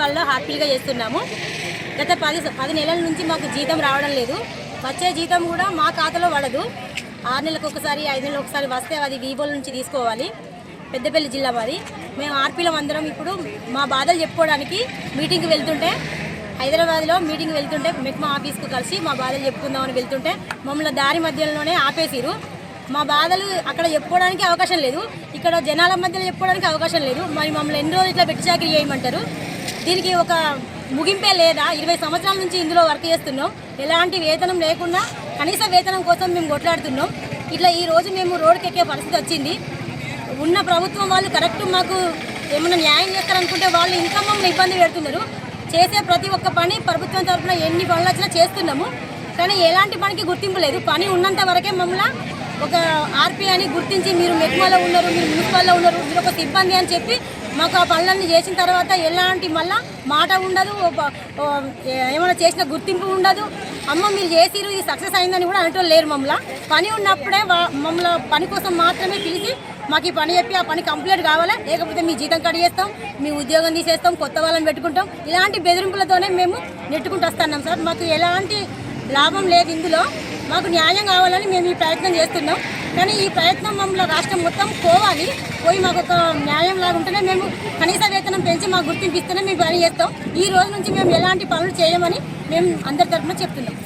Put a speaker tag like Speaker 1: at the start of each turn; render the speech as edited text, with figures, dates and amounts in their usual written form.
Speaker 1: మున్సిపాల్లో హ్యాపీగా చేస్తున్నాము. గత 10 నెలల నుంచి మాకు జీతం రావడం లేదు. వచ్చే జీతం కూడా మా ఖాతాలో పడదు. 6 నెలలకు ఒకసారి 5 నెలలకు ఒకసారి వస్తే అది వీబోల నుంచి తీసుకోవాలి. పెద్దపల్లి జిల్లా మాది. మేము ఆర్పీలం అందరం ఇప్పుడు మా బాధలు చెప్పుకోవడానికి మీటింగ్కి వెళ్తుంటే, హైదరాబాద్లో మీటింగ్ వెళ్తుంటే మెక్మా ఆఫీస్కు కలిసి మా బాధలు చెప్పుకుందామని వెళ్తుంటే మమ్మల్ని దారి మధ్యలోనే ఆపేసిరు. మా బాధలు అక్కడ చెప్పుకోవడానికి అవకాశం లేదు, ఇక్కడ జనాల మధ్యలో చెప్పుకోవడానికి అవకాశం లేదు. మరి మమ్మల్ని ఎన్ని రోజులు ఇట్లా పెట్టి చాకరీ చేయమంటారు? దీనికి ఒక ముగింపే లేదా? 20 సంవత్సరాల నుంచి ఇందులో వర్క్ చేస్తున్నాం. ఎలాంటి వేతనం లేకుండా కనీస వేతనం కోసం మేము కొట్లాడుతున్నాం. ఇట్లా ఈరోజు మేము రోడ్డుకి ఎక్కే పరిస్థితి వచ్చింది. ఉన్న ప్రభుత్వం వాళ్ళు కరెక్ట్ మాకు ఏమైనా న్యాయం చేస్తారనుకుంటే వాళ్ళు ఇంకా మమ్మల్ని ఇబ్బంది పెడుతున్నారు. చేసే ప్రతి ఒక్క పని ప్రభుత్వం తరఫున ఎన్ని పనులు వచ్చినా చేస్తున్నాము, కానీ ఎలాంటి పనికి గుర్తింపు లేదు. పని ఉన్నంత వరకే మమ్మల్ని ఒక ఆర్పీ అని గుర్తించి మీరు మెట్మాలో ఉన్నారు, మీరు మున్సిపాల్లో ఉన్నారు, మీరు ఒక సిబ్బంది అని చెప్పి మాకు ఆ పనులన్నీ చేసిన తర్వాత ఎలాంటి మళ్ళా మాట ఉండదు, ఏమైనా చేసిన గుర్తింపు ఉండదు. అమ్మ మీరు చేసిరు, ఈ సక్సెస్ అయిందని కూడా అనటం లేరు. మమ్మల్ని పని ఉన్నప్పుడే మమ్మల్ని పని కోసం మాత్రమే పిలిచి మాకు ఈ పని చెప్పి ఆ పని కంప్లీట్ కావాలా, లేకపోతే మీ జీతం కట్ చేస్తాం, మీ ఉద్యోగం తీసేస్తాం, కొత్త వాళ్ళని పెట్టుకుంటాం, ఇలాంటి బెదిరింపులతోనే మేము నెట్టుకుంటూ వస్తున్నాం సార్. మాకు ఎలాంటి లాభం లేదు ఇందులో. మాకు న్యాయం కావాలని మేము ఈ ప్రయత్నం చేస్తున్నాం. కానీ ఈ ప్రయత్నం మమ్మల్ని రాష్ట్రం మొత్తం పోయి మాకు ఒక న్యాయం లాగా ఉంటేనే మేము కనీస వేతనం పెంచి మాకు గుర్తింపు ఇస్తేనే మేము పని చేస్తాం. ఈ రోజు నుంచి మేము ఎలాంటి పనులు చేయమని మేము అందరి తరఫున చెప్తున్నాం.